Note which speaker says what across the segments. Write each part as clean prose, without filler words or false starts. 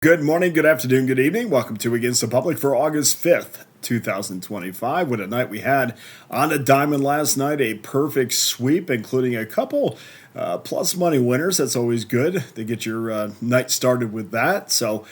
Speaker 1: Good morning, good afternoon, good evening. Welcome to Against the Public for August 5th, 2025. What a night we had on a diamond last night. A perfect sweep, including a couple plus money winners. That's always good to get your night started with that. So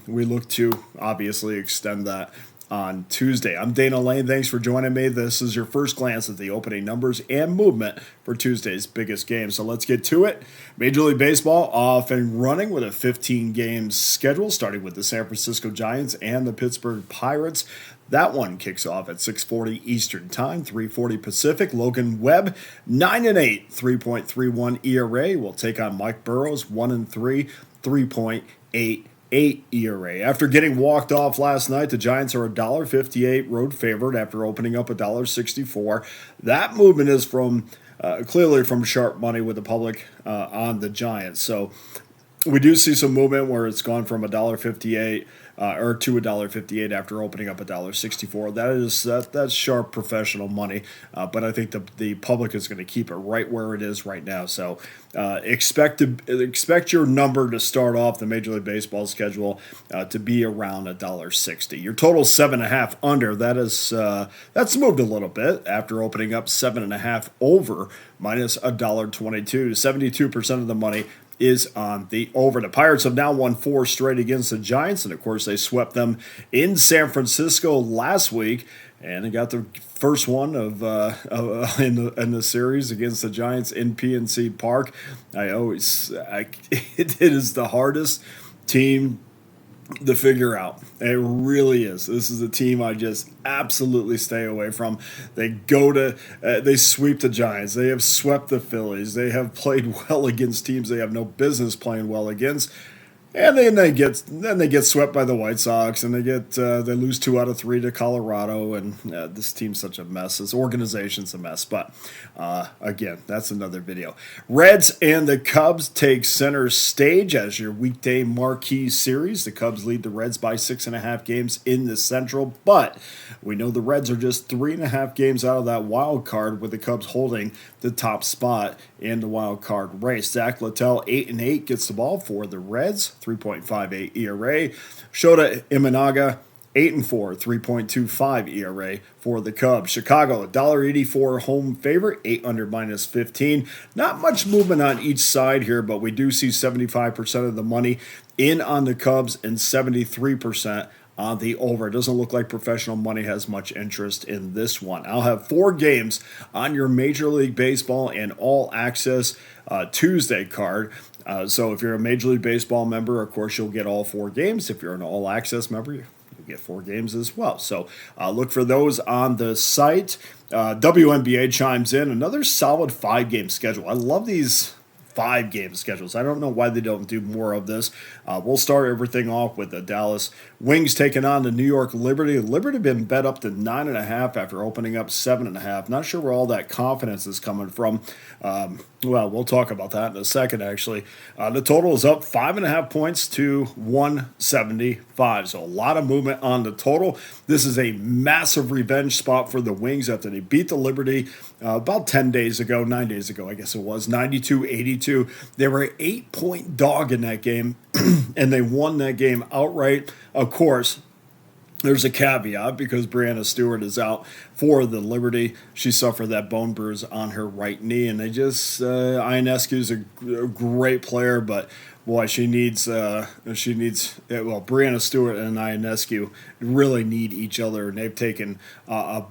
Speaker 1: we look to obviously extend that on Tuesday. I'm Dana Lane. Thanks for joining me. This is your first glance at the opening numbers and movement for Tuesday's biggest game. So let's get to it. Major League Baseball off and running with a 15-game schedule, starting with the San Francisco Giants and the Pittsburgh Pirates. That one kicks off at 6:40 Eastern Time, 3:40 Pacific. Logan Webb, 9-8, 3.31 ERA, will take on Mike Burrows, 1-3, 3.88 ERA. After getting walked off last night, the Giants are a $1.58 road favorite after opening up a $1.64. That movement is from clearly from sharp money with the public on the Giants. So we do see some movement where it's gone from $1.58 or to $1.58 after opening up $1.64. That's sharp professional money, but I think the public is going to keep it right where it is right now. So expect your number to start off the Major League Baseball schedule to be around $1.60. Your total 7.5 under. That's moved a little bit after opening up 7.5 over minus $1.22. 72% of the money is on the over. The Pirates have now won 4 straight against the Giants, and of course they swept them in San Francisco last week, and they got the first one in the series against the Giants in PNC Park. It is the hardest team to figure out. It really is. This is a team I just absolutely stay away from. They sweep the Giants. They have swept the Phillies. They have played well against teams they have no business playing well against. And then they get swept by the White Sox, and they lose 2 out of 3 to Colorado, and this team's such a mess. This organization's a mess. But again, that's another video. Reds and the Cubs take center stage as your weekday marquee series. The Cubs lead the Reds by 6.5 games in the Central, but we know the Reds are just 3.5 games out of that wild card, with the Cubs holding the top spot in the wild card race. Zach Littell, 8-8, gets the ball for the Reds, 3.58 ERA. Shota Imanaga, 8-4, 3.25 ERA for the Cubs. Chicago, $1.84 home favorite, 8 under minus 15. Not much movement on each side here, but we do see 75% of the money in on the Cubs and 73% on the over. It doesn't look like professional money has much interest in this one. I'll have 4 games on your Major League Baseball and All Access Tuesday card. So if you're a Major League Baseball member, of course, you'll get all 4 games. If you're an All Access member, you'll get 4 games as well. So look for those on the site. WNBA chimes in. Another solid 5-game schedule. I love these 5-game schedules. I don't know why they don't do more of this. We'll start everything off with the Dallas Wings taking on the New York Liberty. Liberty been bet up to 9.5 after opening up 7.5. Not sure where all that confidence is coming from. Well, we'll talk about that in a second, actually. The total is up 5.5 points to 175. So a lot of movement on the total. This is a massive revenge spot for the Wings after they beat the Liberty about 9 days ago, I guess it was, 92-82. They were an 8-point dog in that game, and they won that game outright. Of course, there's a caveat because Brianna Stewart is out for the Liberty. She suffered that bone bruise on her right knee, and Ionescu is a great player, but boy, Brianna Stewart and Ionescu really need each other, and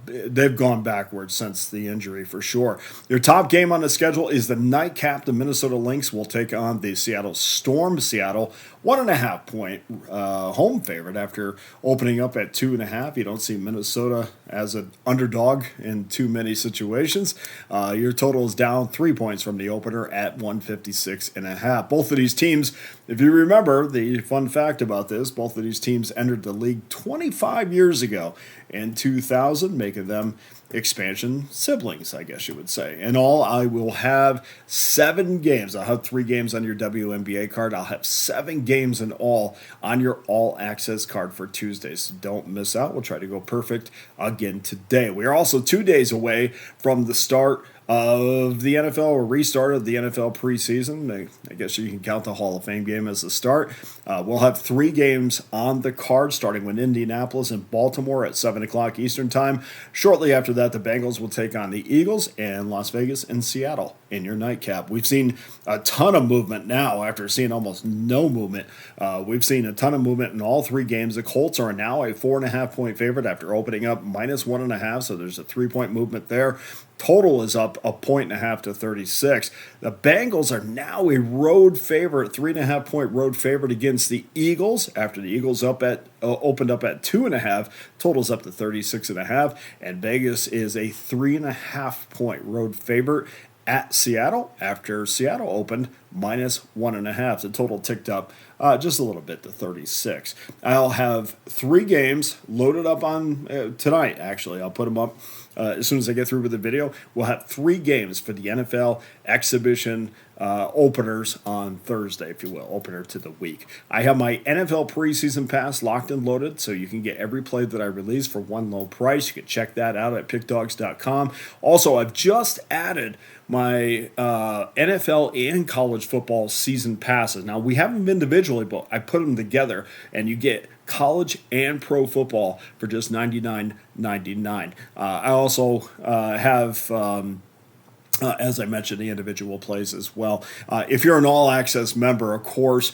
Speaker 1: they've gone backwards since the injury for sure. Their top game on the schedule is the nightcap. The Minnesota Lynx will take on the Seattle Storm. Seattle, 1.5 point home favorite after opening up at 2.5. You don't see Minnesota as an underdog in too many situations. Your total is down 3 points from the opener at 156.5. Both of these teams, if you remember the fun fact about this, both of these teams entered the league 25 years ago in 2000, making them expansion siblings, I guess you would say. In all, I will have 7 games. I'll have 3 games on your WNBA card. I'll have 7 games in all on your All Access card for Tuesday. So don't miss out. We'll try to go perfect again today. We are also 2 days away from the start of the NFL, or restart of the NFL preseason. I guess you can count the Hall of Fame game as the start. We'll have 3 games on the card, starting with Indianapolis and Baltimore at 7 o'clock Eastern Time. Shortly after that, the Bengals will take on the Eagles, and Las Vegas and Seattle in your nightcap. We've seen a ton of movement now after seeing almost no movement. We've seen a ton of movement in all 3 games. The Colts are now a 4.5-point favorite after opening up -1.5, so there's a 3-point movement there. Total is up 1.5 to 36. The Bengals are now a road favorite, 3.5-point road favorite against the Eagles after the Eagles opened up at 2.5. Total's up to 36.5, and Vegas is a 3.5-point road favorite at Seattle after Seattle opened -1.5. The total ticked up just a little bit to 36. I'll have 3 games loaded up on tonight, actually. I'll put them up as soon as I get through with the video. We'll have 3 games for the NFL exhibition openers on Thursday, if you will, opener to the week. I have my NFL preseason pass locked and loaded, so you can get every play that I release for one low price. You can check that out at pickdawgz.com. Also, I've just added my NFL and college football season passes. Now, we have them individually, but I put them together, and you get college and pro football for just $99.99. I also have as I mentioned, the individual plays as well. If you're an all-access member, of course,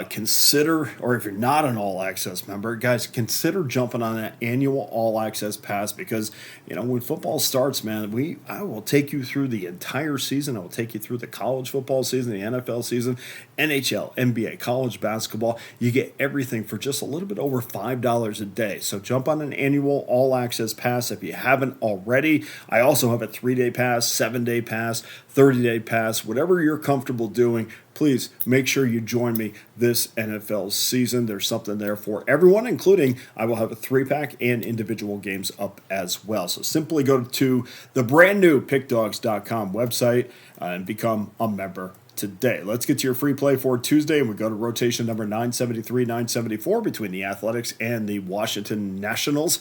Speaker 1: consider, or if you're not an all-access member, guys, consider jumping on that annual all-access pass because, when football starts, man, I will take you through the entire season. I will take you through the college football season, the NFL season, NHL, NBA, college basketball. You get everything for just a little bit over $5 a day. So jump on an annual all-access pass if you haven't already. I also have a 3-day pass, 7-day pass, 30-day pass, whatever you're comfortable doing. Please make sure you join me this NFL season. There's something there for everyone, including I will have a 3-pack and individual games up as well. So simply go to the brand new pickdawgz.com website and become a member today. Let's get to your free play for Tuesday, and we go to rotation number 973, 974 between the Athletics and the Washington Nationals.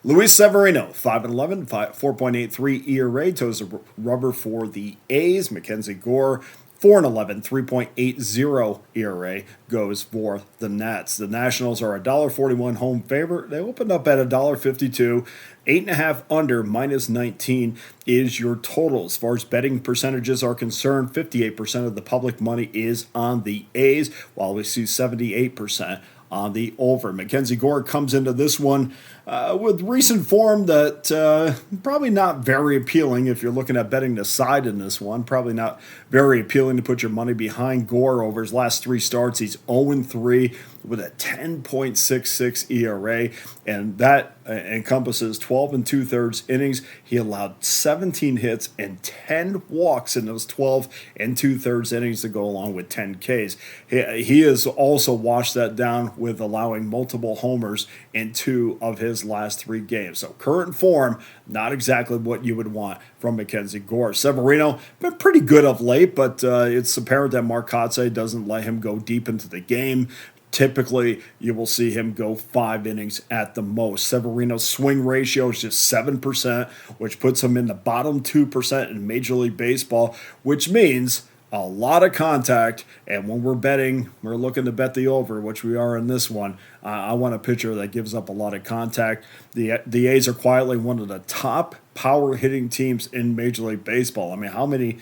Speaker 1: Luis Severino, 5-11, 4.83 ERA, toes the rubber for the A's. Mackenzie Gore, 4-11, 3.80 ERA, goes for the Nats. The Nationals are a $1.41 home favorite. They opened up at $1.52. 8.5 under, -19 is your total. As far as betting percentages are concerned, 58% of the public money is on the A's, while we see 78% on the over. Mackenzie Gore comes into this one with recent form that probably not very appealing if you're looking at betting the side in this one. Probably not very appealing to put your money behind Gore over his last 3 starts. He's 0-3 with a 10.66 ERA, and that encompasses 12 2/3 innings. He allowed 17 hits and 10 walks in those 12 2/3 innings to go along with 10 Ks. He has also washed that down with allowing multiple homers in 2 of his last 3 games. So current form, not exactly what you would want from Mackenzie Gore. Severino, been pretty good of late, but it's apparent that Marcotte doesn't let him go deep into the game. Typically, you will see him go 5 innings at the most. Severino's swing ratio is just 7%, which puts him in the bottom 2% in Major League Baseball, which means a lot of contact. And when we're looking to bet the over, which we are in this one. I want a pitcher that gives up a lot of contact. The A's are quietly one of the top power hitting teams in Major League Baseball. I mean, how many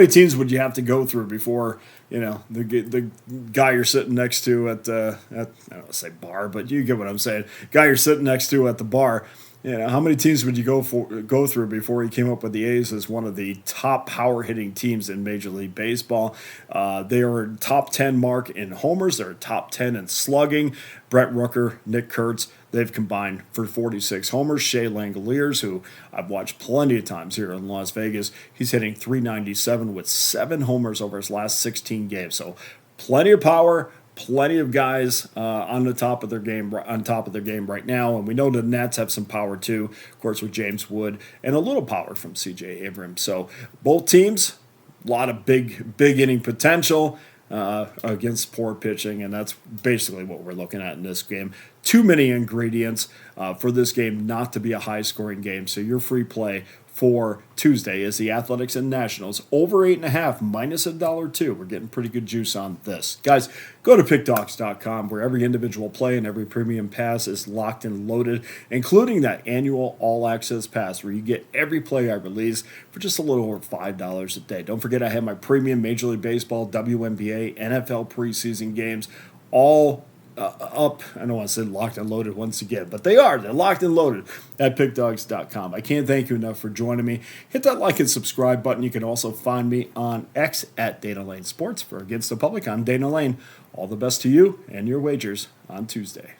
Speaker 1: teams would you have to go through before the guy you're sitting next to at I don't want to say bar, but you get what I'm saying. Guy you're sitting next to at the bar. How many teams would you go through before he came up with the A's as one of the top power hitting teams in Major League Baseball? They are top 10 mark in homers. They're top 10 in slugging. Brett Rooker, Nick Kurtz, they've combined for 46 homers. Shea Langoliers, who I've watched plenty of times here in Las Vegas, he's hitting .397 with 7 homers over his last 16 games. So plenty of power. Plenty of guys on top of their game right now, and we know the Nats have some power too, of course, with James Wood and a little power from C.J. Abrams. So both teams, a lot of big inning potential against poor pitching, and that's basically what we're looking at in this game. Too many ingredients for this game not to be a high-scoring game. So your free play for Tuesday is the Athletics and Nationals. Over 8.5, minus $1.02. We're getting pretty good juice on this. Guys, go to Pickdawgz.com where every individual play and every premium pass is locked and loaded, including that annual all-access pass where you get every play I release for just a little over $5 a day. Don't forget I have my premium Major League Baseball, WNBA, NFL preseason games, all up. I don't want to say locked and loaded once again, but they're locked and loaded at Pickdawgz.com. I can't thank you enough for joining me. Hit that like and subscribe button. You can also find me on X at Dana Lane Sports. For Against the Public, I'm Dana Lane. All the best to you and your wagers on Tuesday.